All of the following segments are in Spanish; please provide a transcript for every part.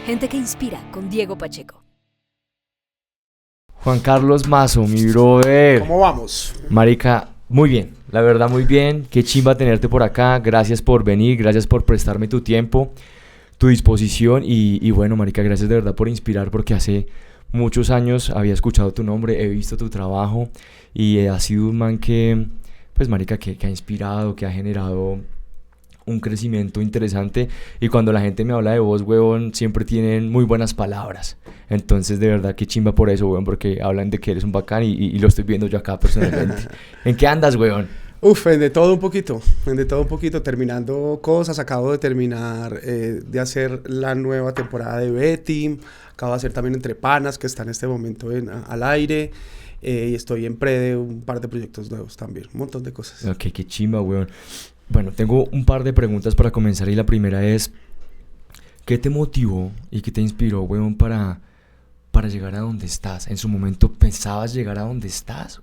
Gente que inspira con Diego Pacheco. Juan Carlos Mazo, mi brother. ¿Cómo vamos? Marica, muy bien, la verdad muy bien. Qué chimba tenerte por acá. Gracias por venir, gracias por prestarme tu tiempo, tu disposición y bueno, marica, gracias de verdad por inspirar porque hace muchos años había escuchado tu nombre, he visto tu trabajo y has sido un man que, pues marica, que ha inspirado, que ha generado un crecimiento interesante y cuando la gente me habla de vos, huevón, siempre tienen muy buenas palabras. Entonces, de verdad, qué chimba por eso, huevón, porque hablan de que eres un bacán y lo estoy viendo yo acá personalmente. ¿En qué andas, huevón? De todo un poquito, terminando cosas, acabo de terminar de hacer la nueva temporada de Betty, acabo de hacer también Entre Panas, que está en este momento al aire, y estoy en pre de un par de proyectos nuevos también, un montón de cosas. Ok, qué chimba, huevón. Bueno, tengo un par de preguntas para comenzar y la primera es, ¿qué te motivó y qué te inspiró, huevón, para llegar a donde estás? ¿En su momento pensabas llegar a donde estás?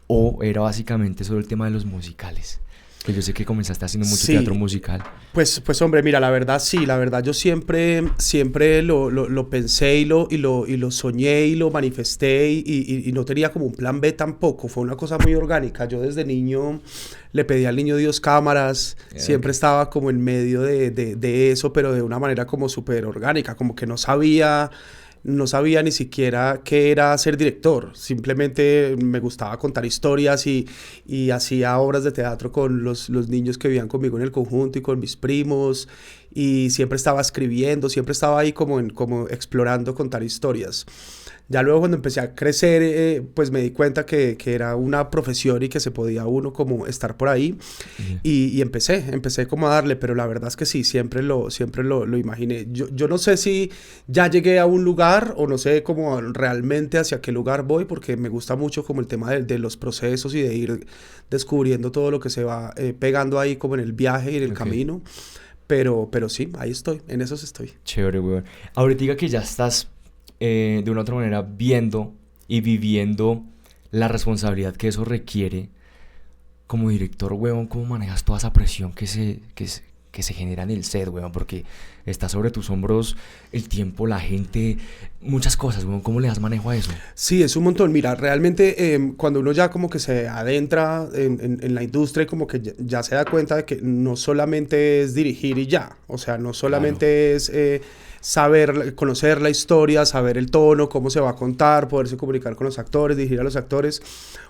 ¿O era básicamente solo el tema de los musicales? Que yo sé que comenzaste haciendo mucho teatro musical. Pues hombre, mira, la verdad yo siempre lo pensé y lo soñé y lo manifesté y no tenía como un plan B tampoco, fue una cosa muy orgánica. Yo desde niño le pedí al niño Dios cámaras, siempre estaba como en medio de eso, pero de una manera como súper orgánica, como que no sabía ni siquiera qué era ser director, simplemente me gustaba contar historias y hacía obras de teatro con los niños que vivían conmigo en el conjunto y con mis primos y siempre estaba escribiendo, siempre estaba ahí como explorando contar historias. Ya luego cuando empecé a crecer, pues me di cuenta que era una profesión y que se podía uno como estar por ahí. Y empecé como a darle, pero la verdad es que sí, siempre lo imaginé. Yo no sé si ya llegué a un lugar o no sé cómo realmente hacia qué lugar voy, porque me gusta mucho como el tema de los procesos y de ir descubriendo todo lo que se va pegando ahí como en el viaje y en el camino. Pero sí, ahí estoy, en esos estoy. Chévere, weón. Ahorita que ya estás de una u otra manera viendo y viviendo la responsabilidad que eso requiere como director, weón, ¿cómo manejas toda esa presión que se genera en el set, weón? Porque está sobre tus hombros el tiempo, la gente, muchas cosas, weón. ¿Cómo le das manejo a eso? Sí, es un montón. Mira, realmente cuando uno ya como que se adentra en la industria, como que ya se da cuenta de que no solamente es dirigir y ya. O sea, no solamente es saber, conocer la historia, saber el tono, cómo se va a contar, poderse comunicar con los actores, dirigir a los actores.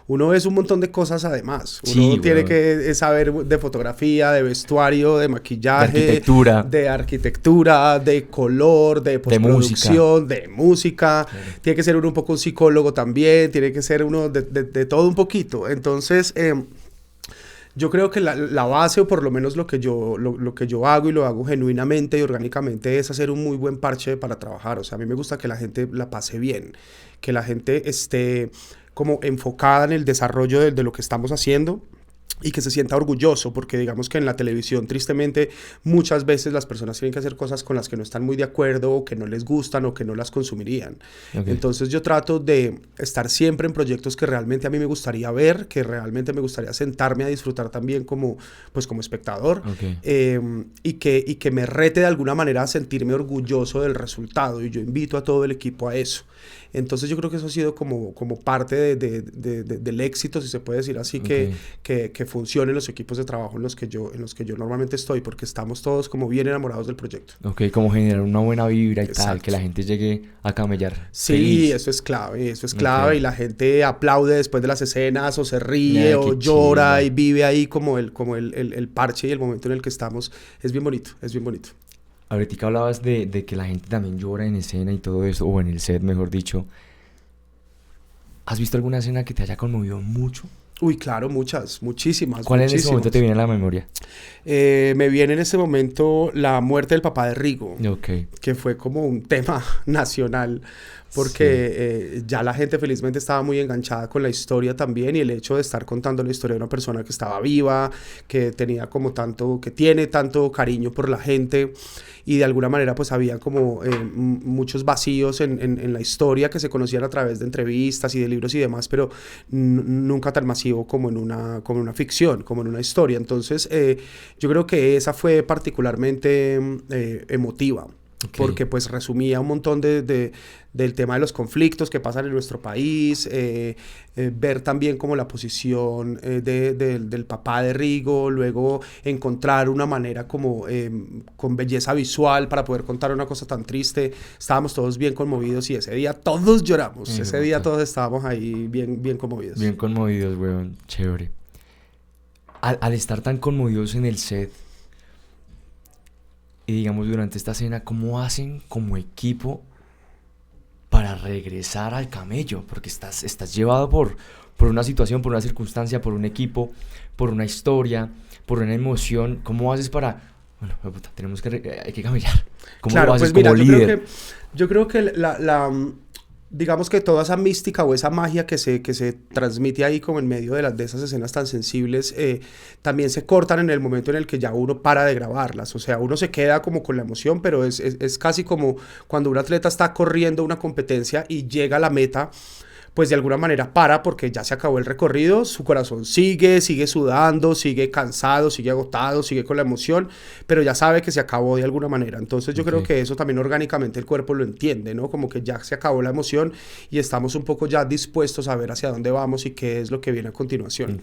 Uno es un montón de cosas además. Uno tiene que saber de fotografía, de vestuario, de maquillaje, de arquitectura, de color, de postproducción, de música. Tiene que ser uno un poco un psicólogo también, tiene que ser uno de todo un poquito. Entonces, yo creo que la base, o por lo menos lo que yo hago y lo hago genuinamente y orgánicamente, es hacer un muy buen parche para trabajar. O sea, a mí me gusta que la gente la pase bien, que la gente esté como enfocada en el desarrollo de lo que estamos haciendo y que se sienta orgulloso, porque digamos que en la televisión, tristemente, muchas veces las personas tienen que hacer cosas con las que no están muy de acuerdo, o que no les gustan, o que no las consumirían. Entonces yo trato de estar siempre en proyectos que realmente a mí me gustaría ver, que realmente me gustaría sentarme a disfrutar también como espectador, y que me rete de alguna manera a sentirme orgulloso del resultado, y yo invito a todo el equipo a eso. Entonces yo creo que eso ha sido como parte del éxito, si se puede decir así, que funcionen los equipos de trabajo en los que yo normalmente estoy, porque estamos todos como bien enamorados del proyecto. Ok, como generar una buena vibra y tal, que la gente llegue a camellar. Sí, feliz. Eso es clave, y la gente aplaude después de las escenas, o se ríe, o llora, y vive ahí como el parche y el momento en el que estamos. Es bien bonito. Ahorita hablabas de que la gente también llora en escena y todo eso, o en el set, mejor dicho. ¿Has visto alguna escena que te haya conmovido mucho? Uy, claro, muchísimas. ¿Cuál en ese momento te viene a la memoria? Me viene en ese momento la muerte del papá de Rigo, que fue como un tema nacional, porque ya la gente felizmente estaba muy enganchada con la historia también, y el hecho de estar contando la historia de una persona que estaba viva, que tiene tanto cariño por la gente, y de alguna manera pues había como muchos vacíos en la historia que se conocían a través de entrevistas y de libros y demás, pero nunca tan masivo como en una ficción, como en una historia. Entonces yo creo que esa fue particularmente emotiva. porque pues resumía un montón del tema de los conflictos que pasan en nuestro país, ver también como la posición del papá de Rigo, luego encontrar una manera como con belleza visual para poder contar una cosa tan triste. Estábamos todos bien conmovidos y ese día todos lloramos, ese día todos estábamos ahí bien conmovidos. Bien conmovidos, weón, chévere. Al estar tan conmovidos en el set, y digamos durante esta escena, ¿cómo hacen como equipo para regresar al camello? Porque estás llevado por una situación, por una circunstancia, por un equipo, por una historia, por una emoción. ¿Cómo haces para...? Bueno, puta, hay que camellar. ¿Cómo claro, lo haces pues como mira, líder? Yo creo que digamos que toda esa mística o esa magia que se transmite ahí como en medio de esas escenas tan sensibles, también se cortan en el momento en el que ya uno para de grabarlas. O sea, uno se queda como con la emoción, pero es casi como cuando un atleta está corriendo una competencia y llega a la meta, pues de alguna manera para porque ya se acabó el recorrido, su corazón sigue sudando, sigue cansado, sigue agotado, sigue con la emoción, pero ya sabe que se acabó de alguna manera. Entonces yo creo que eso también orgánicamente el cuerpo lo entiende, ¿no? Como que ya se acabó la emoción y estamos un poco ya dispuestos a ver hacia dónde vamos y qué es lo que viene a continuación.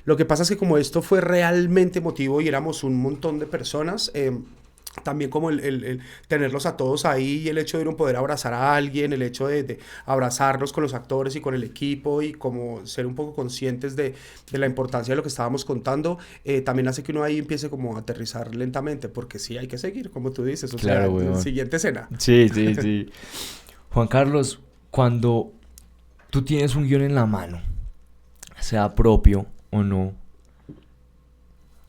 Lo que pasa es que como esto fue realmente emotivo y éramos un montón de personas, también como el tenerlos a todos ahí y el hecho de uno poder abrazar a alguien, el hecho de abrazarnos con los actores y con el equipo y como ser un poco conscientes de la importancia de lo que estábamos contando, también hace que uno ahí empiece como a aterrizar lentamente, porque sí hay que seguir, como tú dices, o claro, sea, weón. Siguiente escena. Sí. Juan Carlos, cuando tú tienes un guión en la mano, sea propio o no,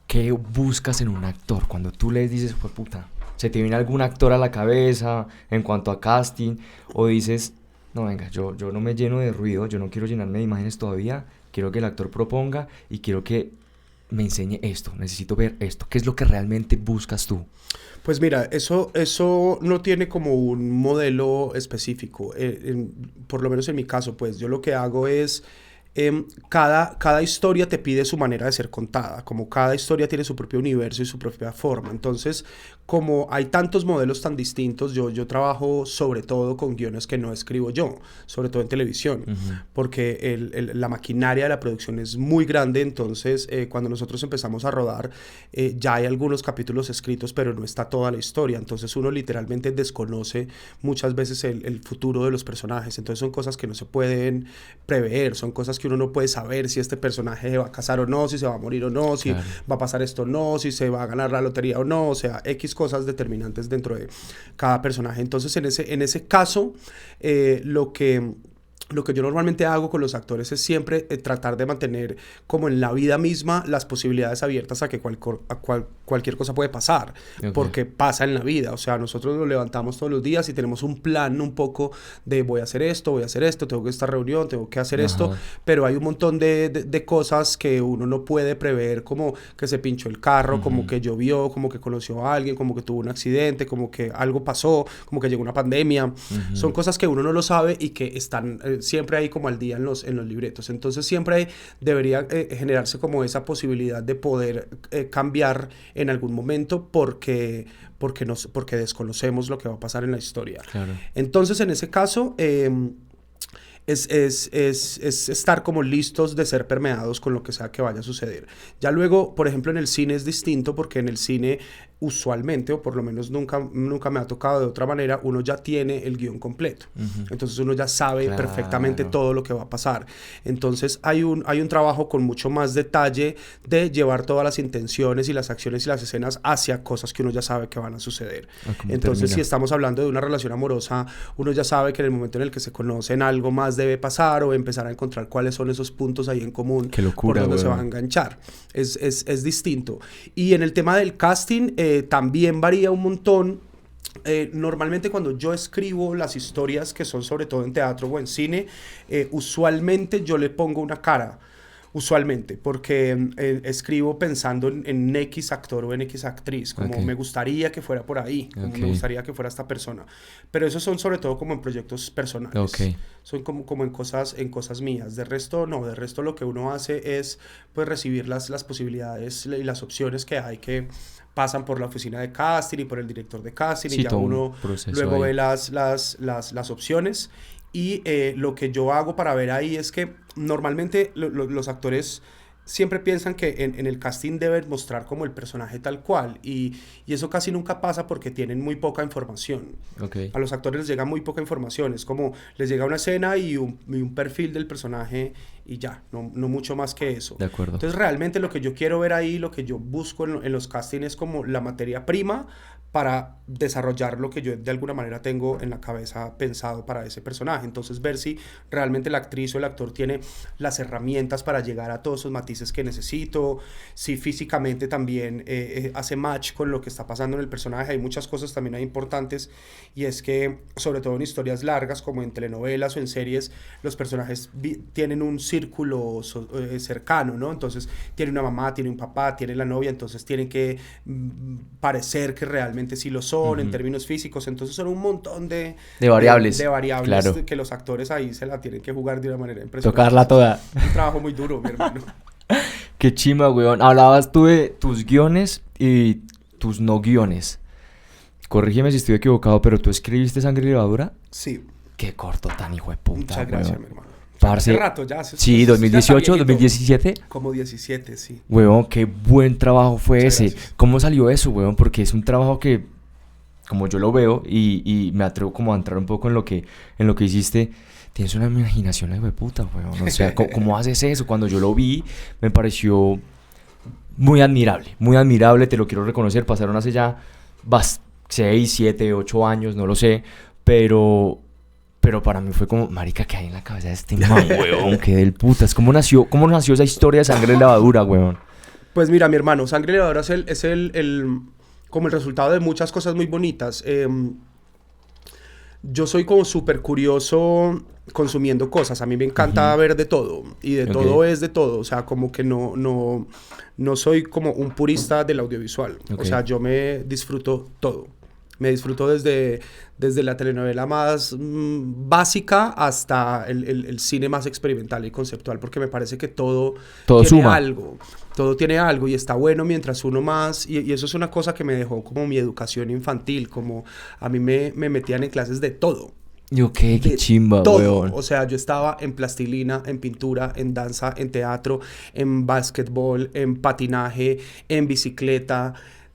¿qué buscas en un actor? Cuando tú le dices, pues puta, ¿se te viene algún actor a la cabeza en cuanto a casting? O dices, no, venga, yo no me lleno de ruido, yo no quiero llenarme de imágenes todavía, quiero que el actor proponga y quiero que me enseñe esto, necesito ver esto. ¿Qué es lo que realmente buscas tú? Pues mira, eso no tiene como un modelo específico. Por lo menos en mi caso, pues yo lo que hago es... cada historia te pide su manera de ser contada, como cada historia tiene su propio universo y su propia forma. Entonces, como hay tantos modelos tan distintos, yo trabajo sobre todo con guiones que no escribo yo, sobre todo en televisión, porque la maquinaria de la producción es muy grande. Entonces, cuando nosotros empezamos a rodar, ya hay algunos capítulos escritos, pero no está toda la historia. Entonces, uno literalmente desconoce muchas veces el futuro de los personajes. Entonces, son cosas que no se pueden prever, son cosas que uno no puede saber si este personaje se va a casar o no, si se va a morir o no, si va a pasar esto o no, si se va a ganar la lotería o no, o sea, X cosas determinantes dentro de cada personaje. Entonces, en ese caso, lo que yo normalmente hago con los actores es siempre tratar de mantener como en la vida misma las posibilidades abiertas a que cualquier cosa puede pasar, porque pasa en la vida. O sea, nosotros nos levantamos todos los días y tenemos un plan un poco de voy a hacer esto, tengo que esta reunión, tengo que hacer esto, pero hay un montón de cosas que uno no puede prever, como que se pinchó el carro, como que llovió, como que conoció a alguien, como que tuvo un accidente, como que algo pasó, como que llegó una pandemia. Son cosas que uno no lo sabe y que están siempre ahí como al día en los libretos. Entonces siempre debería generarse como esa posibilidad de poder cambiar en algún momento porque desconocemos lo que va a pasar en la historia. Claro. Entonces en ese caso es estar como listos de ser permeados con lo que sea que vaya a suceder. Ya luego, por ejemplo, en el cine es distinto, porque en el cine usualmente, o por lo menos nunca me ha tocado de otra manera, uno ya tiene el guión completo. Entonces uno ya sabe perfectamente todo lo que va a pasar. Entonces hay un trabajo con mucho más detalle de llevar todas las intenciones y las acciones y las escenas hacia cosas que uno ya sabe que van a suceder. Entonces, si estamos hablando de una relación amorosa, uno ya sabe que en el momento en el que se conocen algo más debe pasar, o empezar a encontrar cuáles son esos puntos ahí en común. Qué locura, por donde se van a enganchar. Es distinto. Y en el tema del casting, también varía un montón. Normalmente cuando yo escribo las historias que son sobre todo en teatro o en cine, usualmente yo le pongo una cara Usualmente, porque escribo pensando en X actor o en X actriz, como Ok. me gustaría que fuera por ahí, como Ok. me gustaría que fuera esta persona. Pero esos son sobre todo como en proyectos personales. Ok. Son como en cosas mías. De resto, no. De resto lo que uno hace es pues recibir las posibilidades y las opciones que hay que pasan por la oficina de casting y por el director de casting y Sí, ya todo un uno proceso luego ahí. ve las opciones. Y lo que yo hago para ver ahí es que normalmente los actores siempre piensan que en el casting deben mostrar como el personaje tal cual y eso casi nunca pasa porque tienen muy poca información. Ok. A los actores les llega muy poca información, es como les llega una escena y un perfil del personaje y ya, no mucho más que eso. De acuerdo. Entonces realmente lo que yo quiero ver ahí, lo que yo busco en los castings es como la materia prima para desarrollar lo que yo de alguna manera tengo en la cabeza pensado para ese personaje. Entonces ver si realmente la actriz o el actor tiene las herramientas para llegar a todos esos matices que necesito, si físicamente también hace match con lo que está pasando en el personaje. Hay muchas cosas también ahí importantes y es que sobre todo en historias largas como en telenovelas o en series, los personajes tienen un círculo cercano, ¿no? Entonces tiene una mamá, tiene un papá, tiene la novia, entonces tienen que parecer que realmente sí lo son en términos físicos, entonces son un montón de variables. de variables Claro. que los actores ahí se la tienen que jugar de una manera impresionante. Tocarla toda. Es un trabajo muy duro, mi hermano. Qué chimba, weón. Hablabas tú de tus guiones y tus no guiones. Corrígeme si estoy equivocado, pero tú escribiste Sangre y Levadura. Sí, Qué corto tan hijo de puta, muchas gracias, weón. mi hermano. Parce, Hace rato ya. Sí, ya está 2018, viejito. 2017. Como 17, sí. Weón, qué buen trabajo fue Muchas ese. gracias. ¿Cómo salió eso, weón? Porque es un trabajo que, como yo lo veo, y me atrevo como a entrar un poco en lo que hiciste, tienes una imaginación de puta, weón. O sea, ¿cómo haces eso? Cuando yo lo vi, me pareció muy admirable, te lo quiero reconocer. Pasaron hace ya 6, 7, 8 años, no lo sé, pero para mí fue como, marica, ¿qué hay en la cabeza de este man, weón? ¿Qué del putas? ¿Cómo nació esa historia de Sangre y Levadura, weón? Pues mira, mi hermano, Sangre y Levadura es como el resultado de muchas cosas muy bonitas. Yo soy como súper curioso consumiendo cosas. A mí me encanta ver de todo. Y de todo es de todo. O sea, como que no soy como un purista del audiovisual. O sea, yo me disfruto todo. Me disfruto desde la telenovela más básica hasta el cine más experimental y conceptual, porque me parece que todo tiene suma. algo. Todo tiene algo y está bueno mientras uno más... Y eso es una cosa que me dejó como mi educación infantil, como a mí me metían en clases de todo. Yo qué De chimba, todo. weón. O sea, yo estaba en plastilina, en pintura, en danza, en teatro, en básquetbol, en patinaje, en bicicleta.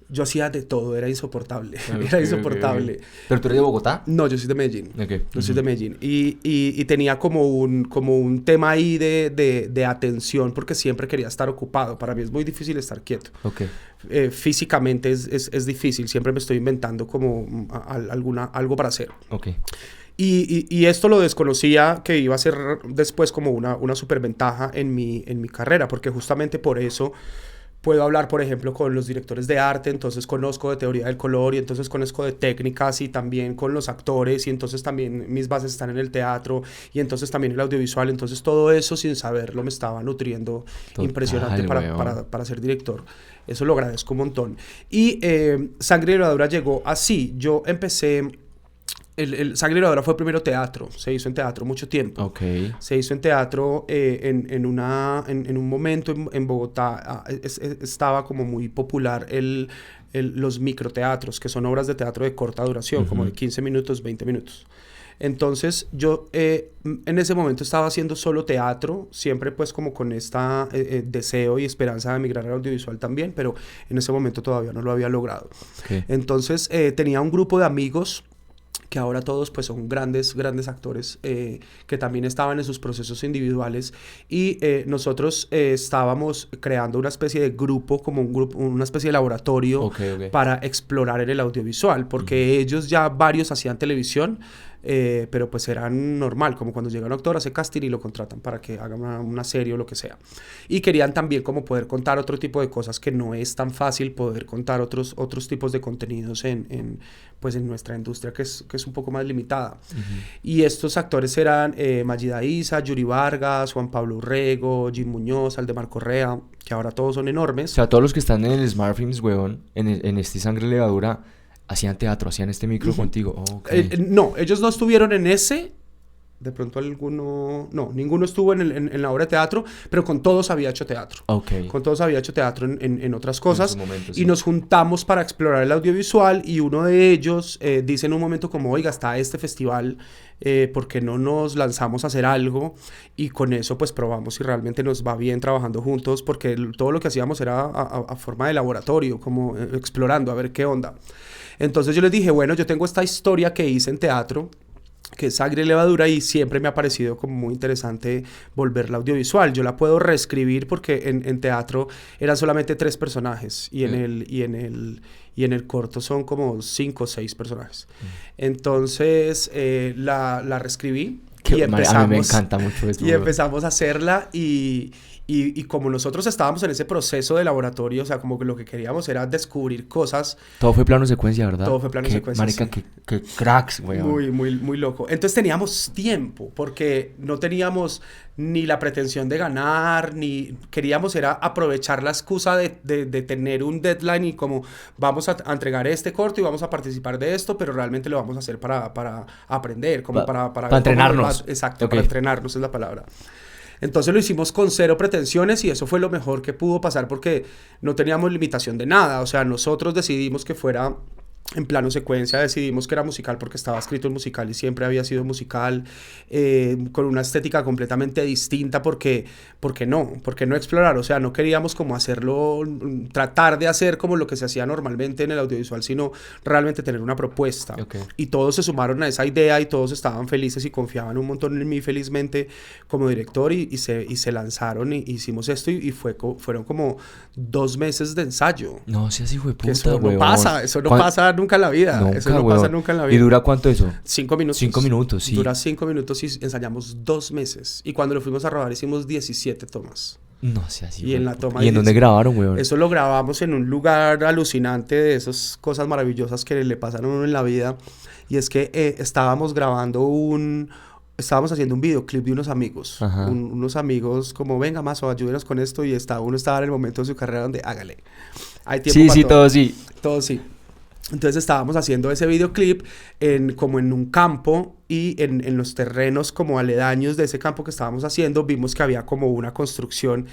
Yo hacía de todo, era insoportable. Era insoportable. ¿Pero tú eres de Bogotá? No, yo soy de Medellín. Ok. Yo soy de Medellín. Y tenía como un tema ahí de atención porque siempre quería estar ocupado. Para mí es muy difícil estar quieto. Ok. Físicamente es difícil. Siempre me estoy inventando como algo para hacer. Ok. Y esto lo desconocía que iba a ser después como una superventaja en mi carrera, porque justamente por eso puedo hablar, por ejemplo, con los directores de arte, entonces conozco de teoría del color y entonces conozco de técnicas y también con los actores y entonces también mis bases están en el teatro y entonces también el audiovisual, entonces todo eso sin saberlo me estaba nutriendo impresionante para ser director. Eso lo agradezco un montón. Y Sangre y Levadura llegó así. Yo empecé... El Sangre y Levadura fue primero teatro, se hizo en teatro mucho tiempo. Ok. Se hizo en teatro en un momento en Bogotá, estaba como muy popular los microteatros, que son obras de teatro de corta duración, como de 15 minutos, 20 minutos. Entonces yo en ese momento estaba haciendo solo teatro, siempre pues como con esta deseo y esperanza de emigrar al audiovisual también, pero en ese momento todavía no lo había logrado. Okay. Entonces tenía un grupo de amigos que ahora todos pues son grandes actores que también estaban en sus procesos individuales y nosotros estábamos creando una especie de grupo, como una especie de laboratorio para explorar en el audiovisual, porque ellos ya varios hacían televisión, pero pues era normal, como cuando llega un actor, hace casting y lo contratan para que haga una serie o lo que sea. Y querían también como poder contar otro tipo de cosas que no es tan fácil poder contar otros tipos de contenidos pues en nuestra industria que es un poco más limitada. Y estos actores eran Mayida Isa, Yuri Vargas, Juan Pablo Urrego, Jim Muñoz, Aldemar Correa, que ahora todos son enormes. O sea, todos los que están en el Smart Films, weón, en este Sangre Levadura, hacían teatro, hacían este micro contigo. Oh, okay. No, ellos no estuvieron en ese. De pronto alguno... No, ninguno estuvo en la obra de teatro, pero con todos había hecho teatro. Okay. Con todos había hecho teatro en otras cosas. En su momento, y sí. nos juntamos para explorar el audiovisual y uno de ellos dice en un momento como, oiga, está este festival, ¿por qué no nos lanzamos a hacer algo? Y con eso pues probamos si realmente nos va bien trabajando juntos, porque todo lo que hacíamos era a forma de laboratorio, como explorando a ver qué onda. Entonces yo les dije, bueno, yo tengo esta historia que hice en teatro, que es Sangre y Levadura, y siempre me ha parecido como muy interesante volverla audiovisual. Yo la puedo reescribir porque en teatro eran solamente 3 personajes y en el corto son como 5 o 6 personajes. Entonces la reescribí y empezamos, a mí me encanta mucho esto. Y empezamos a hacerla y como nosotros estábamos en ese proceso de laboratorio, o sea, como que lo que queríamos era descubrir cosas. Todo fue plano secuencia, ¿verdad? Todo fue plano secuencia, marica, sí. qué cracks, güey. Muy loco. Entonces teníamos tiempo, porque no teníamos ni la pretensión de ganar, ni queríamos era aprovechar la excusa de tener un deadline y como vamos a entregar este corto y vamos a participar de esto, pero realmente lo vamos a hacer para aprender, como para entrenarnos. Exacto, Okay. para entrenarnos es la palabra. Entonces lo hicimos con 0 pretensiones y eso fue lo mejor que pudo pasar porque no teníamos limitación de nada. O sea, nosotros decidimos que fuera en plano secuencia, decidimos que era musical porque estaba escrito en musical y siempre había sido musical, con una estética completamente distinta porque no explorar, o sea, no queríamos como hacerlo, tratar de hacer como lo que se hacía normalmente en el audiovisual, sino realmente tener una propuesta. Okay. Y todos se sumaron a esa idea y todos estaban felices y confiaban un montón en mí felizmente como director y se lanzaron y hicimos esto y fueron como 2 meses de ensayo. No, si así fue puta, Eso no weón. pasa, eso no pasa nunca en la vida. Nunca, eso no weón. pasa nunca en la vida. ¿Y dura cuánto eso? 5 minutos. 5 minutos, sí. Dura 5 minutos y ensayamos 2 meses. Y cuando lo fuimos a rodar hicimos 17 tomas. No sé así. Y en la toma... ¿Y en dónde grabaron, weón? Eso lo grabamos en un lugar alucinante de esas cosas maravillosas que le pasan a uno en la vida. Y es que estábamos haciendo un videoclip de unos amigos. Unos amigos como, venga, Mazo, ayúdenos con esto. Y uno estaba en el momento de su carrera donde hágale. Hay tiempo sí, para sí, todo. todo sí. Todo sí. Entonces estábamos haciendo ese videoclip como en un campo y en los terrenos como aledaños de ese campo que estábamos haciendo vimos que había como una construcción,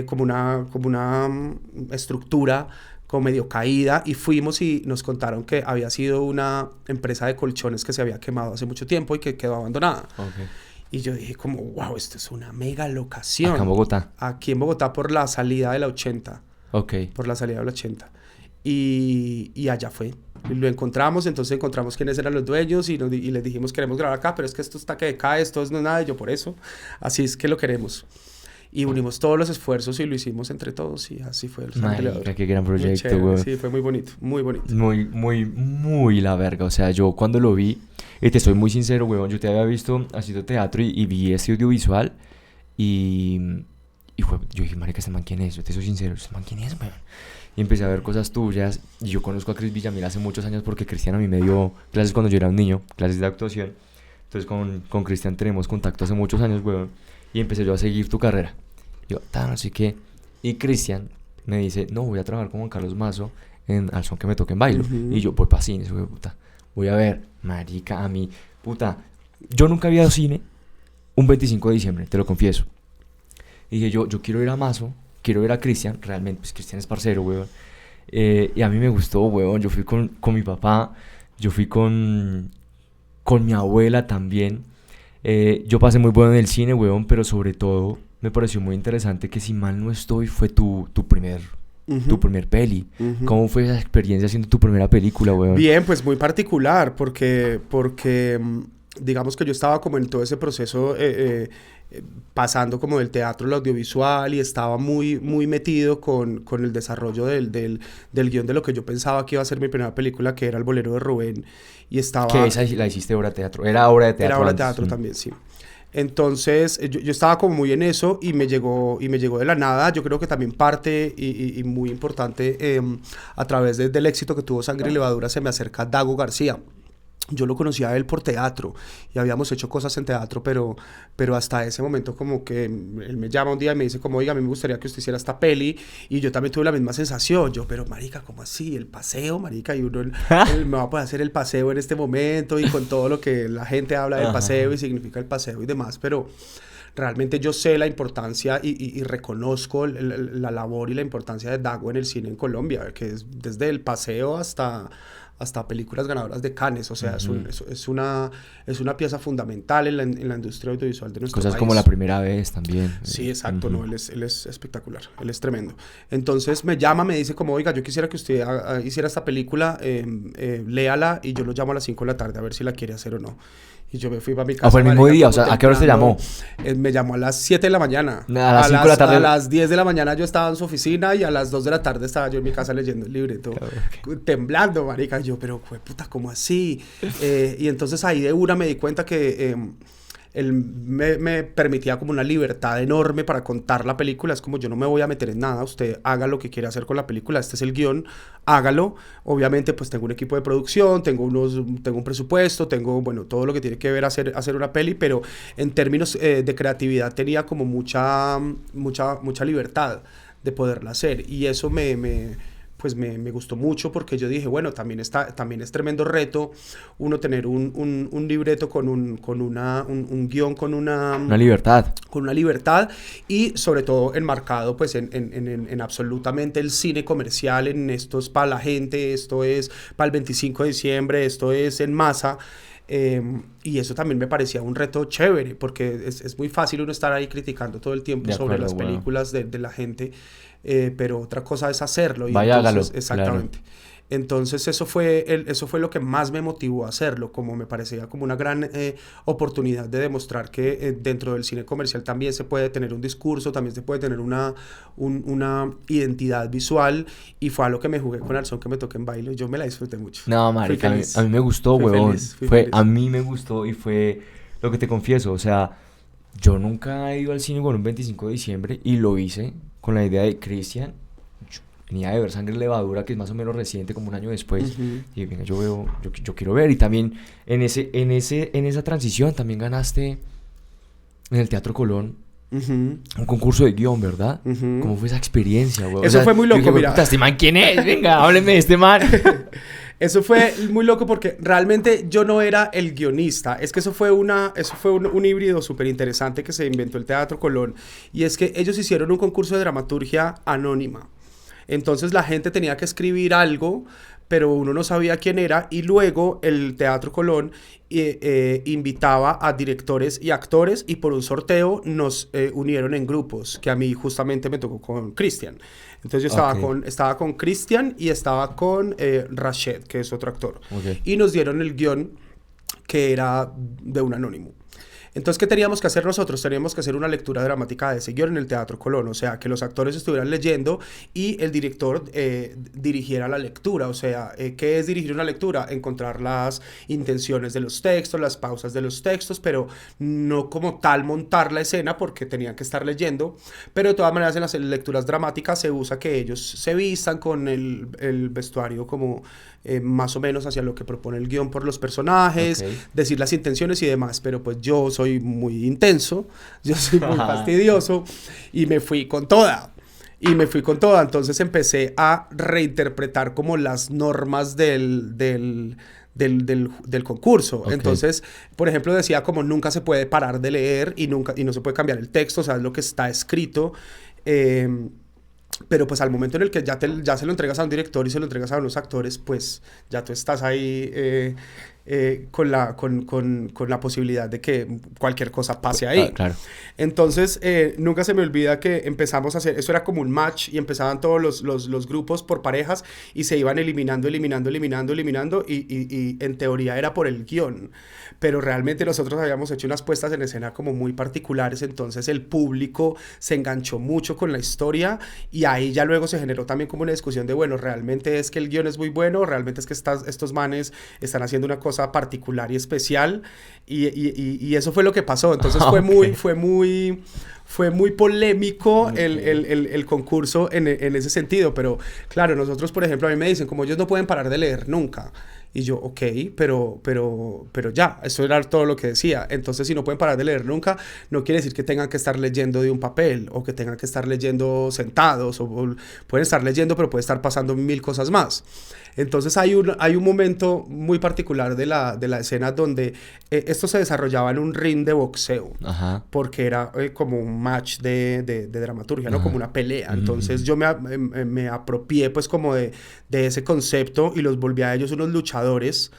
como una estructura como medio caída y fuimos y nos contaron que había sido una empresa de colchones que se había quemado hace mucho tiempo y que quedó abandonada. Okay. Y yo dije como, wow, esto es una mega locación. Acá en Bogotá. Aquí en Bogotá por la salida de la 80. Ok. Por la salida de la 80. Y allá fue. Y lo encontramos, entonces encontramos quiénes eran los dueños y les dijimos queremos grabar acá, pero es que esto está que decae, esto no es nada, y yo por eso, así es que lo queremos. Y unimos todos los esfuerzos y lo hicimos entre todos y así fue el Sangre y Levadura. Qué gran proyecto, güey. Sí, fue muy bonito, muy bonito. Muy la verga, o sea, yo cuando lo vi, y te soy muy sincero, weón, yo te había visto haciendo teatro y vi este audiovisual y yo dije, marica, ¿este man quién es? Yo te soy sincero, ¿este man quién es, weón? Y empecé a ver cosas tuyas. Y yo conozco a Chris Villamil hace muchos años porque Cristian a mí me dio clases cuando yo era un niño, clases de actuación. Entonces con Cristian tenemos contacto hace muchos años, weón. Y empecé yo a seguir tu carrera. Yo, no sé qué. Y Cristian me dice, no, voy a trabajar con Juan Carlos Mazo al son que me toque en bailo. Y yo, voy para cine, güey, puta. Voy a ver, marica, a mí, puta. Yo nunca había ido a cine un 25 de diciembre, te lo confieso. Y dije, yo quiero ir a Mazo. Quiero ver a Cristian, realmente, pues Cristian es parcero, weón. Y a mí me gustó, weón. Yo fui con mi papá, yo fui con mi abuela también. Yo pasé muy bueno en el cine, weón, pero sobre todo me pareció muy interesante que si mal no estoy, fue tu primer peli. ¿Cómo fue esa experiencia haciendo tu primera película, weón? Bien, pues muy particular, porque digamos que yo estaba como en todo ese proceso pasando como del teatro al audiovisual y estaba muy, muy metido con el desarrollo del guión de lo que yo pensaba que iba a ser mi primera película, que era El bolero de Rubén, y estaba... Que esa la hiciste obra de teatro, era obra de teatro. Era obra de antes. teatro también, sí. Entonces yo estaba como muy en eso y me llegó de la nada. Yo creo que también parte y muy importante a través del éxito que tuvo Sangre y Levadura se me acerca Dago García. Yo lo conocía a él por teatro y habíamos hecho cosas en teatro, pero hasta ese momento como que él me llama un día y me dice como, oiga, a mí me gustaría que usted hiciera esta peli, y yo también tuve la misma sensación. Yo, pero marica, ¿cómo así? El paseo, marica, y uno me va a poder hacer el paseo en este momento y con todo lo que la gente habla del paseo y significa el paseo y demás, pero realmente yo sé la importancia y reconozco la labor y la importancia de Dago en el cine en Colombia, que es desde el paseo hasta películas ganadoras de Cannes. O sea, es una pieza fundamental en la industria audiovisual de nuestro Cosas país. como La primera vez también. Sí, exacto, no, él es espectacular, él es tremendo. Entonces me llama, me dice como, oiga, yo quisiera que usted hiciera esta película, léala, y yo lo llamo a las 5 de la tarde a ver si la quiere hacer o no. Y yo me fui para mi casa. ¿Fue el mismo día? O sea, ¿a qué hora te llamó? Me llamó a las 7 de la mañana. A las 5 de la tarde. A las 10 de la mañana yo estaba en su oficina y a las 2 de la tarde estaba yo en mi casa leyendo el libreto. Temblando, marica. Y yo, pero, puta, ¿cómo así? Y entonces ahí de una me di cuenta que... él me permitía como una libertad enorme para contar la película. Es como, yo no me voy a meter en nada, usted haga lo que quiera hacer con la película, este es el guión, hágalo. Obviamente pues tengo un equipo de producción, tengo un presupuesto, tengo, bueno, todo lo que tiene que ver hacer una peli, pero en términos de creatividad tenía como mucha libertad de poderla hacer, y eso pues me gustó mucho, porque yo dije, bueno, también es tremendo reto uno tener un libreto con un guión con una libertad. Con una libertad, y sobre todo enmarcado pues en absolutamente el cine comercial, en esto es para la gente, esto es para el 25 de diciembre, esto es en masa. Y eso también me parecía un reto chévere, porque es muy fácil uno estar ahí criticando todo el tiempo sobre las películas de la gente, pero otra cosa es hacerlo. Y vaya, entonces, hágalo. exactamente. Claro. Entonces eso fue lo que más me motivó a hacerlo, como me parecía como una gran oportunidad de demostrar que dentro del cine comercial también se puede tener un discurso, también se puede tener una identidad visual, y fue a lo que me jugué con Al son que me toque en baile. Yo me la disfruté mucho. No, marica, a mí me gustó, huevón. A mí me gustó, y fue lo que te confieso, o sea, yo nunca he ido al cine con un 25 de diciembre y lo hice con la idea de Christian. Venía de ver Sangre y Levadura, que es más o menos reciente, como un año después. Y venga, yo quiero ver. Y también en esa transición también ganaste en el Teatro Colón un concurso de guión, ¿verdad? ¿Cómo fue esa experiencia, güey? Eso fue muy loco, dije, mira. ¿Este man quién es? Venga, hábleme de este man. Eso fue muy loco, porque realmente yo no era el guionista. Es que eso fue un híbrido súper interesante que se inventó el Teatro Colón. Y es que ellos hicieron un concurso de dramaturgia anónima. Entonces la gente tenía que escribir algo, pero uno no sabía quién era, y luego el Teatro Colón invitaba a directores y actores, y por un sorteo nos unieron en grupos, que a mí justamente me tocó con Christian. Entonces yo estaba con Christian y estaba con Rached, que es otro actor. Y nos dieron el guión, que era de un anónimo. Entonces, ¿qué teníamos que hacer nosotros? Teníamos que hacer una lectura dramática de ese guión en el Teatro Colón, o sea, que los actores estuvieran leyendo y el director dirigiera la lectura. O sea, ¿qué es dirigir una lectura? Encontrar las intenciones de los textos, las pausas de los textos, pero no como tal montar la escena, porque tenían que estar leyendo. Pero de todas maneras, en las lecturas dramáticas se usa que ellos se vistan con el vestuario como más o menos hacia lo que propone el guión por los personajes, decir las intenciones y demás. Pero pues yo soy muy intenso, yo soy muy fastidioso, y me fui con toda. Entonces empecé a reinterpretar como las normas del concurso. Entonces, por ejemplo, decía como nunca se puede parar de leer y no se puede cambiar el texto, o sea, es lo que está escrito. Pero pues al momento en el que ya se lo entregas a un director y se lo entregas a unos actores, pues ya tú estás ahí con la posibilidad de que cualquier cosa pase ahí. Claro. Entonces, nunca se me olvida que empezamos a hacer, eso era como un match y empezaban todos los grupos por parejas y se iban eliminando y en teoría era por el guión, pero realmente nosotros habíamos hecho unas puestas en escena como muy particulares, entonces el público se enganchó mucho con la historia y ahí ya luego se generó también como una discusión de, bueno, realmente es que el guión es muy bueno, realmente es que estos manes están haciendo una cosa particular y especial y eso fue lo que pasó. Entonces fue muy polémico el concurso en ese sentido, pero claro, nosotros, por ejemplo, a mí me dicen, como ellos no pueden parar de leer nunca, y yo, ok, pero ya, eso era todo lo que decía. Entonces, si no pueden parar de leer nunca, no quiere decir que tengan que estar leyendo de un papel, o que tengan que estar leyendo sentados, o pueden estar leyendo, pero puede estar pasando mil cosas más. Entonces hay un momento muy particular de la escena donde esto se desarrollaba en un ring de boxeo. Ajá. Porque era como un match de dramaturgia, ¿no? Como una pelea. Entonces yo me apropié pues como de ese concepto y los volví a ellos unos luchadores,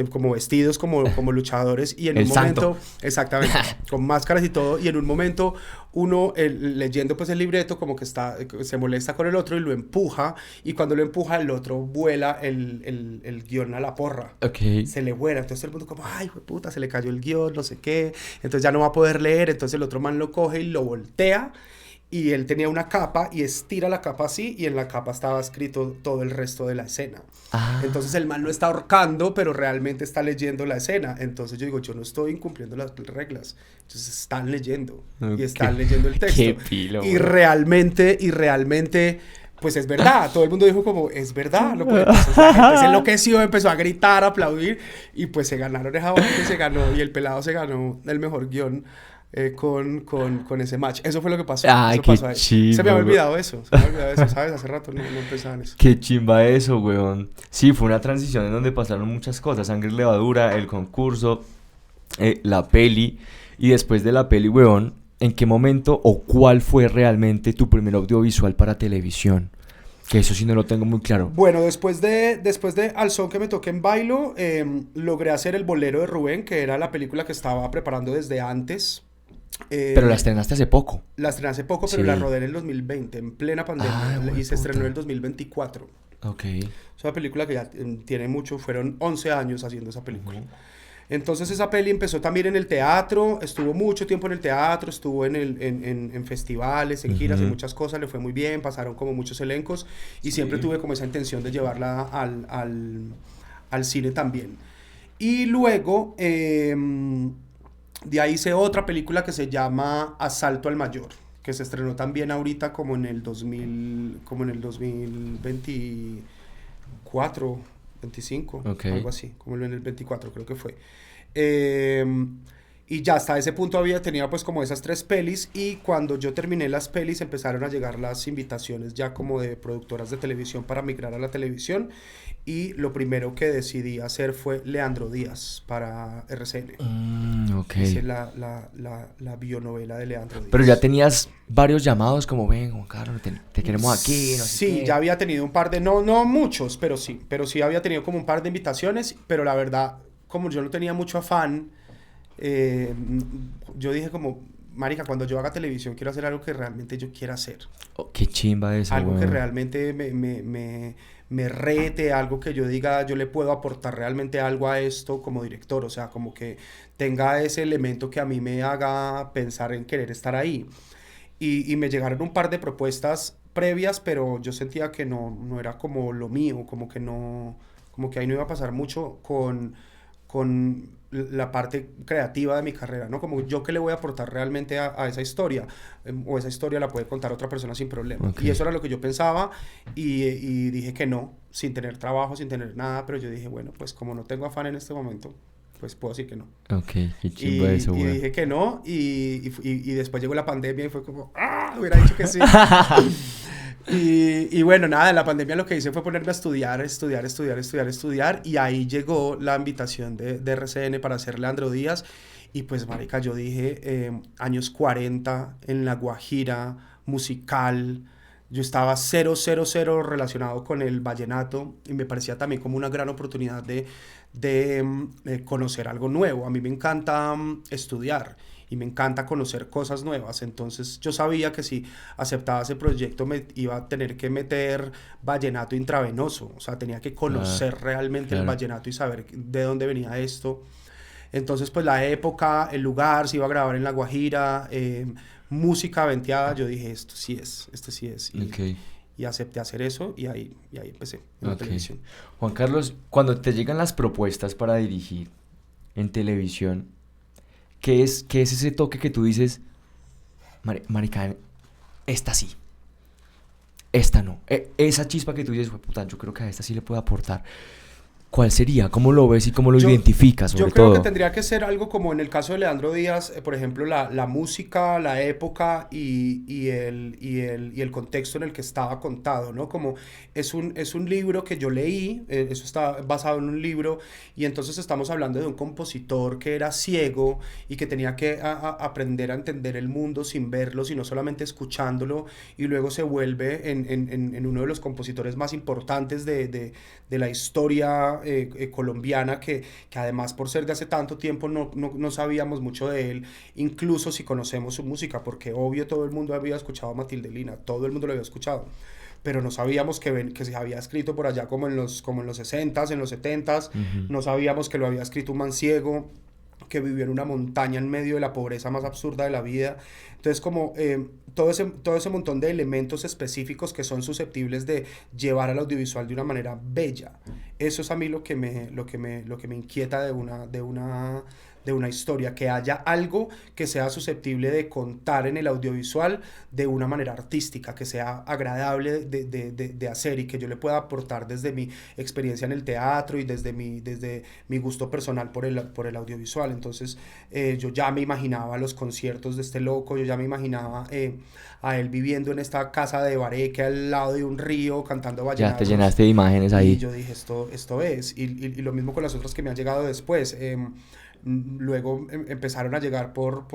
como vestidos como luchadores, y en El un momento, santo. exactamente, con máscaras y todo, y en un momento uno leyendo pues el libreto como que se molesta con el otro y lo empuja, y cuando lo empuja el otro vuela el guión a la porra. Ok. Se le vuela, entonces el mundo como, ay, puta, se le cayó el guión, no sé qué, entonces ya no va a poder leer, entonces el otro man lo coge y lo voltea, y él tenía una capa y estira la capa así, y en la capa estaba escrito todo el resto de la escena. Entonces el man no está ahorcando, pero realmente está leyendo la escena. Entonces yo digo, yo no estoy incumpliendo las reglas. Entonces están leyendo, y están leyendo el texto. Qué pilo, y realmente, pues es verdad. Todo el mundo dijo como, es verdad lo que le pasó. O sea, la gente se enloqueció, empezó a gritar, a aplaudir, y pues se ganaron esa vaina y se ganó, y el pelado se ganó el mejor guión con ese match. Eso fue lo que pasó. Ay, eso qué pasó ahí. chimbo, Se me había olvidado eso. ¿Sabes? Hace rato no pensaba en eso. Qué chimba eso, weón. Sí, fue una transición en donde pasaron muchas cosas. Sangre y Levadura, el concurso, la peli. Y después de la peli, weón, ¿en qué momento o cuál fue realmente tu primer audiovisual para televisión? Que eso sí no lo tengo muy claro. Bueno, después de Al son que me toqué en Bailo, logré hacer El bolero de Rubén, que era la película que estaba preparando desde antes. Pero la estrenaste hace poco. La estrené hace poco, pero Sí. la rodé en el 2020, en plena pandemia, y se estrenó en el 2024. Ok. Es una película que ya tiene mucho, fueron 11 años haciendo esa película. Entonces esa peli empezó también en el teatro, estuvo mucho tiempo en el teatro, estuvo en festivales, en giras, en muchas cosas, le fue muy bien, pasaron como muchos elencos, y siempre tuve como esa intención de llevarla al cine también. Y luego, de ahí hice otra película que se llama Asalto al Mayor, que se estrenó también ahorita como en el 2024, 25, Okay. algo así, como en el 24 creo que fue. Y ya hasta ese punto tenía pues como esas 3 pelis, y cuando yo terminé las pelis empezaron a llegar las invitaciones ya como de productoras de televisión para migrar a la televisión, y lo primero que decidí hacer fue Leandro Díaz para RCN. Ok. Hice la bionovela de Leandro Díaz. Pero ya tenías varios llamados como, ven, Juan Carlos, te queremos aquí, no sé Sí, qué. ya había tenido un par de, no muchos, pero sí había tenido como un par de invitaciones, pero la verdad, como yo no tenía mucho afán, yo dije como, marica, cuando yo haga televisión quiero hacer algo que realmente yo quiera hacer. Oh, qué chimba eso, Algo que weón. realmente me rete, algo que yo diga, yo le puedo aportar realmente algo a esto como director, o sea, como que tenga ese elemento que a mí me haga pensar en querer estar ahí. Y me llegaron un par de propuestas previas, pero yo sentía que no era como lo mío, como que ahí no iba a pasar mucho con la parte creativa de mi carrera, ¿no? Como yo qué le voy a aportar realmente a esa historia, o esa historia la puede contar otra persona sin problema. Okay. Y eso era lo que yo pensaba, y dije que no, sin tener trabajo, sin tener nada, pero yo dije, bueno, pues como no tengo afán en este momento, pues puedo decir que no. Ok, qué chimba eso, y weón. dije que no, y después llegó la pandemia y fue como, hubiera dicho que sí. Y bueno, nada, en la pandemia lo que hice fue ponerme a estudiar, y ahí llegó la invitación de RCN para hacer Leandro Díaz, y pues marica, yo dije, años 40, en La Guajira, musical, Yo estaba cero relacionado con el vallenato y me parecía también como una gran oportunidad de conocer algo nuevo. A mí me encanta estudiar y me encanta conocer cosas nuevas. Entonces yo sabía que si aceptaba ese proyecto me iba a tener que meter vallenato intravenoso. O sea, tenía que conocer realmente el claro. vallenato y saber de dónde venía esto. Entonces, pues la época, el lugar, se iba a grabar en La Guajira, música venteada, yo dije, esto sí es, este sí es. Ok, Y acepté hacer eso y ahí empecé en la ok. televisión. Juan Carlos, cuando te llegan las propuestas para dirigir en televisión, qué es ese toque que tú dices, marica, esta sí, esta no? Esa chispa que tú dices, puta, yo creo que a esta sí le puedo aportar. ¿Cuál sería? ¿Cómo lo ves y cómo lo Yo, identificas, yo sobre creo que todo? tendría que ser algo como en el caso de Leandro Díaz, por ejemplo, la música, la época y el contexto en el que estaba contado, ¿no? Como es un libro que yo leí, eso está basado en un libro, y entonces estamos hablando de un compositor que era ciego y que tenía que aprender a entender el mundo sin verlo, sino solamente escuchándolo, y luego se vuelve en uno de los compositores más importantes de la historia colombiana que además por ser de hace tanto tiempo no sabíamos mucho de él, incluso si conocemos su música, porque obvio todo el mundo había escuchado a Matilde Lina, todo el mundo lo había escuchado, pero no sabíamos que se había escrito por allá como en los 60s, en los 70s, Ujú. no sabíamos que lo había escrito un man ciego, que vivió en una montaña en medio de la pobreza más absurda de la vida. Entonces, como todo ese montón de elementos específicos que son susceptibles de llevar al audiovisual de una manera bella. Eso es a mí lo que me inquieta de una historia, que haya algo que sea susceptible de contar en el audiovisual de una manera artística, que sea agradable de hacer y que yo le pueda aportar desde mi experiencia en el teatro y desde mi gusto personal por el audiovisual. Entonces yo ya me imaginaba los conciertos de este loco, yo ya me imaginaba a él viviendo en esta casa de Bareque al lado de un río cantando Ya te vallenatos. llenaste de imágenes Y ahí. yo dije, esto es. Y lo mismo con las otras que me han llegado después. Luego empezaron a llegar por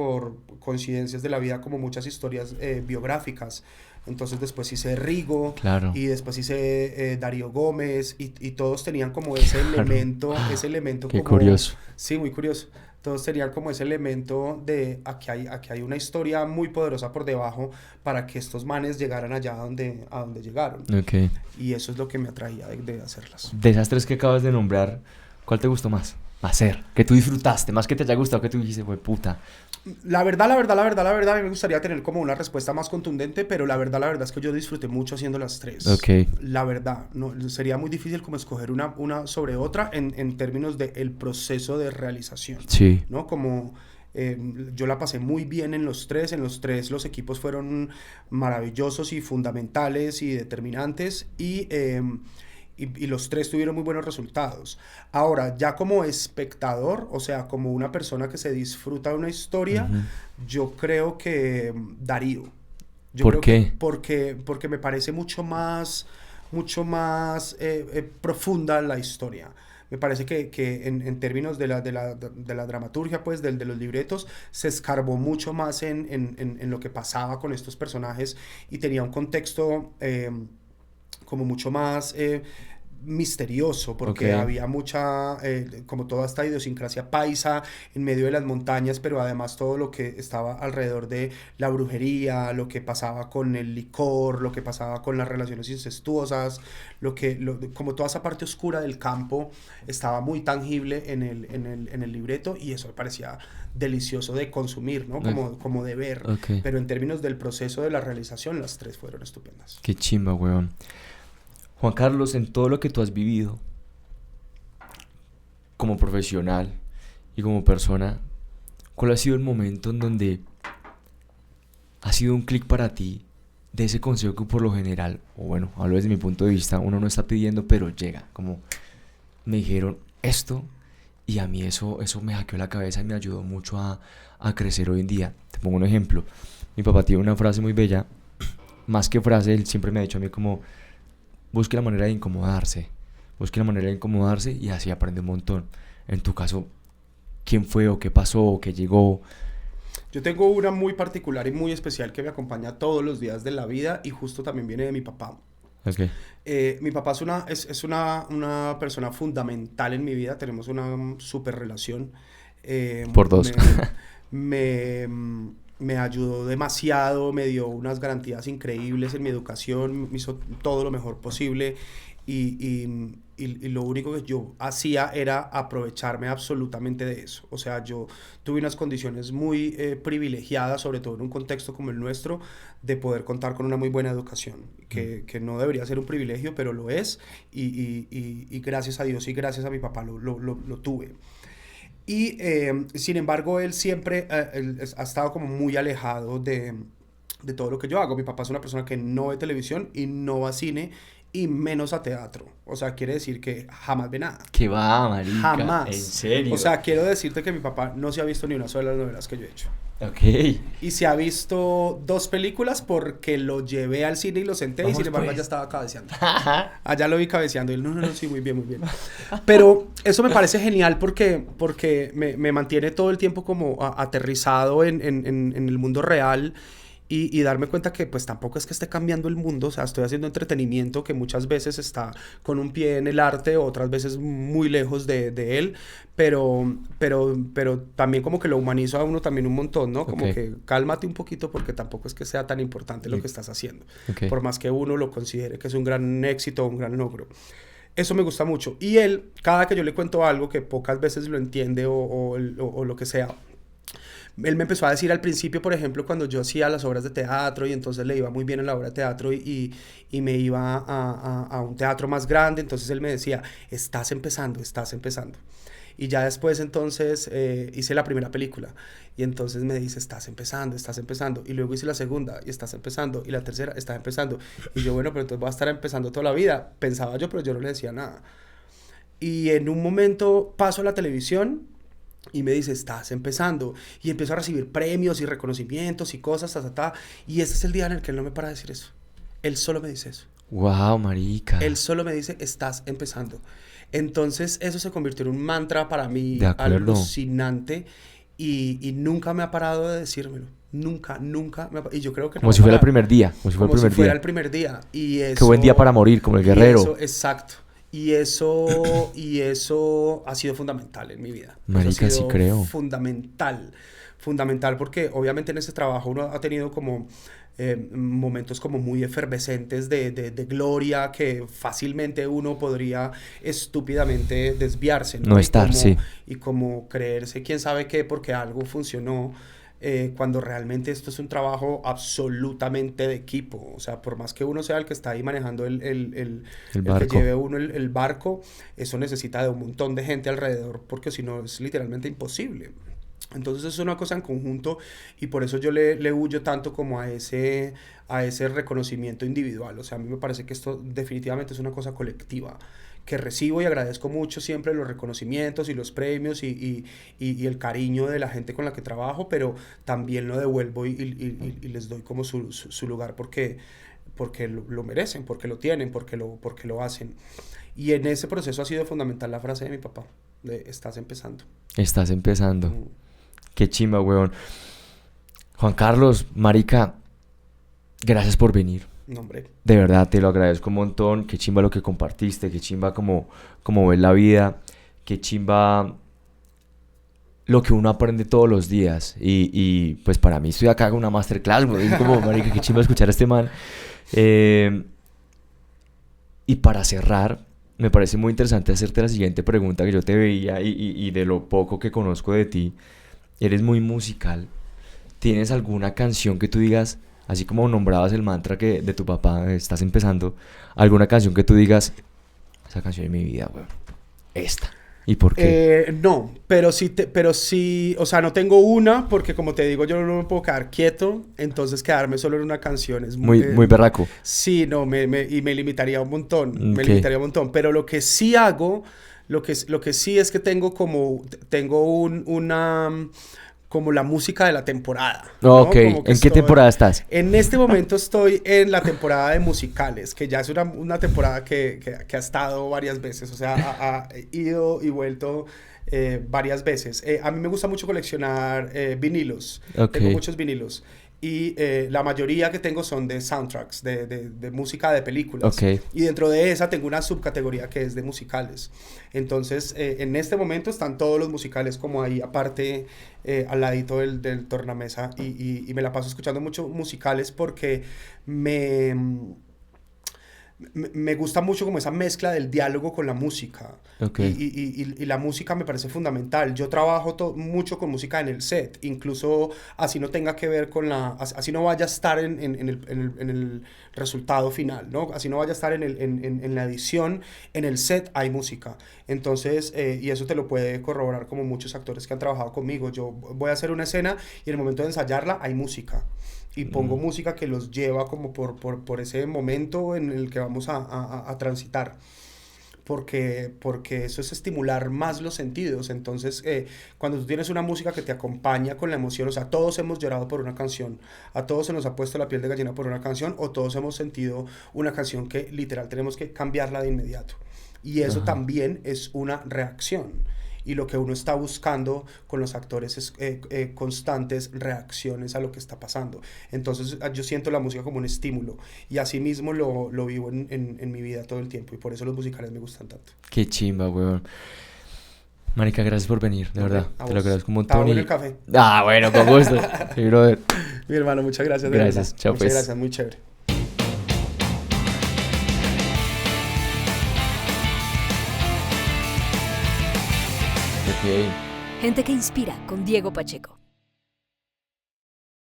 coincidencias de la vida como muchas historias biográficas. Entonces después hice Rigo Claro. y después hice Darío Gómez y todos tenían como Claro. ese elemento Qué como... curioso. Sí, muy curioso. Todos tenían como ese elemento de aquí hay una historia muy poderosa por debajo para que estos manes llegaran allá a donde llegaron. Ok. Y eso es lo que me atraía de hacerlas. De esas tres que acabas de nombrar, ¿cuál te gustó más hacer? Que tú disfrutaste, más que te haya gustado, que tú dijiste, fue puta. La verdad, a mí me gustaría tener como una respuesta más contundente, pero la verdad es que yo disfruté mucho haciendo las tres. Ok. La verdad, no, sería muy difícil como escoger una sobre otra en términos del proceso de realización, Sí. ¿no? Como yo la pasé muy bien en los tres los equipos fueron maravillosos y fundamentales y determinantes y los tres tuvieron muy buenos resultados. Ahora, ya como espectador, o sea, como una persona que se disfruta de una historia, Ujú. yo creo que Darío. Yo ¿Por creo qué? porque me parece mucho más profunda la historia. Me parece que en términos de la dramaturgia, pues, de los libretos, se escarbó mucho más en lo que pasaba con estos personajes y tenía un contexto como mucho más misterioso, porque Ok. había mucha, como toda esta idiosincrasia paisa en medio de las montañas, pero además todo lo que estaba alrededor de la brujería, lo que pasaba con el licor, lo que pasaba con las relaciones incestuosas, como toda esa parte oscura del campo estaba muy tangible en el libreto y eso me parecía delicioso de consumir, ¿no? Como de ver, Ok. pero en términos del proceso de la realización, las tres fueron estupendas. Qué chimba, weón. Juan Carlos, en todo lo que tú has vivido como profesional y como persona, ¿cuál ha sido el momento en donde ha sido un clic para ti de ese consejo que por lo general, o bueno, hablo desde mi punto de vista, uno no está pidiendo, pero llega? Como me dijeron esto y a mí eso me hackeó la cabeza y me ayudó mucho a crecer hoy en día. Te pongo un ejemplo. Mi papá tiene una frase muy bella, más que frase, él siempre me ha dicho a mí como, busque la manera de incomodarse, busque la manera de incomodarse y así aprende un montón. En tu caso, ¿quién fue o qué pasó o qué llegó? Yo tengo una muy particular y muy especial que me acompaña todos los días de la vida y justo también viene de mi papá. Okay. Mi papá es una persona fundamental en mi vida, tenemos una súper relación. Por dos. Me, me ayudó demasiado, me dio unas garantías increíbles en mi educación, me hizo todo lo mejor posible y lo único que yo hacía era aprovecharme absolutamente de eso. O sea, yo tuve unas condiciones muy privilegiadas, sobre todo en un contexto como el nuestro, de poder contar con una muy buena educación, que no debería ser un privilegio, pero lo es, y gracias a Dios y gracias a mi papá lo tuve. Y sin embargo, él siempre él ha estado como muy alejado de todo lo que yo hago. Mi papá es una persona que no ve televisión y no va a cine y menos a teatro. O sea, quiere decir que jamás ve nada. ¿Qué va, marica? Jamás. ¿En serio? O sea, quiero decirte que mi papá no se ha visto ni una sola de las novelas que yo he hecho. Ok. Y se ha visto 2 películas porque lo llevé al cine y lo senté. Vamos, y sin embargo pues. allá estaba cabeceando. Allá lo vi cabeceando y él, no, sí, muy bien, muy bien. Pero eso me parece genial porque me mantiene todo el tiempo como aterrizado en el mundo real. Y darme cuenta que pues tampoco es que esté cambiando el mundo, o sea, estoy haciendo entretenimiento que muchas veces está con un pie en el arte, otras veces muy lejos de él, pero también como que lo humanizo a uno también un montón, ¿no? Como que cálmate un poquito porque tampoco es que sea tan importante lo que estás haciendo, por más que uno lo considere que es un gran éxito o un gran logro. Eso me gusta mucho. Y él, cada que yo le cuento algo que pocas veces lo entiende o lo que sea, él me empezó a decir al principio, por ejemplo, cuando yo hacía las obras de teatro y entonces le iba muy bien en la obra de teatro y me iba a un teatro más grande, entonces él me decía, estás empezando. Y ya después entonces hice la primera película y entonces me dice, estás empezando. Y luego hice la segunda y estás empezando. Y la tercera, estás empezando. Y yo, bueno, pero entonces voy a estar empezando toda la vida. Pensaba yo, pero yo no le decía nada. Y en un momento paso a la televisión y me dice, estás empezando. Y empiezo a recibir premios y reconocimientos y cosas, y ese es el día en el que él no me para de decir eso. Él solo me dice eso. Wow, marica. Él solo me dice, estás empezando. Entonces eso se convirtió en un mantra para mí alucinante y nunca me ha parado de decírmelo. Nunca y yo creo que como si fuera el primer día. Como si fuera el primer día. Y eso, qué buen día para morir, como el guerrero. Eso, exacto. Y eso ha sido fundamental en mi vida. Marica, sí creo. Fundamental porque obviamente en ese trabajo uno ha tenido como momentos como muy efervescentes de gloria que fácilmente uno podría estúpidamente desviarse, ¿no? Y como creerse quién sabe qué porque algo funcionó. Cuando realmente esto es un trabajo absolutamente de equipo, o sea, por más que uno sea el que está ahí manejando el que lleve uno el barco, eso necesita de un montón de gente alrededor, porque si no es literalmente imposible. Entonces es una cosa en conjunto y por eso yo le huyo tanto como a ese reconocimiento individual. O sea, a mí me parece que esto definitivamente es una cosa colectiva que recibo y agradezco mucho siempre los reconocimientos y los premios y el cariño de la gente con la que trabajo, pero también lo devuelvo y les doy como su lugar porque lo merecen, porque lo tienen, porque lo hacen. Y en ese proceso ha sido fundamental la frase de mi papá, de estás empezando. Estás empezando. Qué chimba, weón. Juan Carlos, marica, gracias por venir. No, hombre. De verdad, te lo agradezco un montón. Qué chimba lo que compartiste, qué chimba como ves la vida, qué chimba lo que uno aprende todos los días. Y pues para mí estoy acá con una masterclass, güey. Es como, marica, qué chimba escuchar a este man. Y para cerrar, me parece muy interesante hacerte la siguiente pregunta que yo te veía y de lo poco que conozco de ti. Eres muy musical. ¿Tienes alguna canción que tú digas, así como nombrabas el mantra de tu papá, estás empezando, alguna canción que tú digas, esa canción de mi vida, weón, esta? ¿Y por qué? No, pero sí, o sea, no tengo una, porque como te digo, yo no me puedo quedar quieto, entonces quedarme solo en una canción es muy berraco. Sí, no, y me limitaría un montón, pero lo que sí hago, lo que sí es que tengo como la música de la temporada, ¿no? Ok, ¿en qué temporada estás? En este momento estoy en la temporada de musicales, que ya es una temporada que ha estado varias veces, o sea, ha ido y vuelto varias veces. A mí me gusta mucho coleccionar vinilos. Ok. Tengo muchos vinilos. Y la mayoría que tengo son de soundtracks, de música de películas. Ok. Y dentro de esa tengo una subcategoría que es de musicales. Entonces, en este momento están todos los musicales como ahí aparte, al ladito del tornamesa. Y me la paso escuchando mucho musicales porque me gusta mucho como esa mezcla del diálogo con la música. Ok. Y la música me parece fundamental. Yo trabajo mucho con música en el set, incluso así no tenga que ver con así no vaya a estar en el resultado final, ¿no? Así no vaya a estar en la edición, en el set hay música. Entonces, y eso te lo puede corroborar como muchos actores que han trabajado conmigo. Yo voy a hacer una escena y en el momento de ensayarla hay música. Y pongo música que los lleva como por ese momento en el que vamos a transitar. Porque eso es estimular más los sentidos. Entonces, cuando tú tienes una música que te acompaña con la emoción, o sea, todos hemos llorado por una canción, a todos se nos ha puesto la piel de gallina por una canción, o todos hemos sentido una canción que literal tenemos que cambiarla de inmediato. Y eso también es una reacción. Y lo que uno está buscando con los actores es constantes reacciones a lo que está pasando. Entonces yo siento la música como un estímulo y así mismo lo vivo en mi vida todo el tiempo y por eso los musicales me gustan tanto. Qué chimba, weón. Marica, gracias por venir, de verdad. Te lo agradezco un montón. ¿Estaba bueno el café? Ah, bueno, con gusto. Sí, brother. Mi hermano, muchas gracias. De Gracias, verdad. chao, muchas pues. gracias, muy chévere. Ok. Gente que inspira con Diego Pacheco.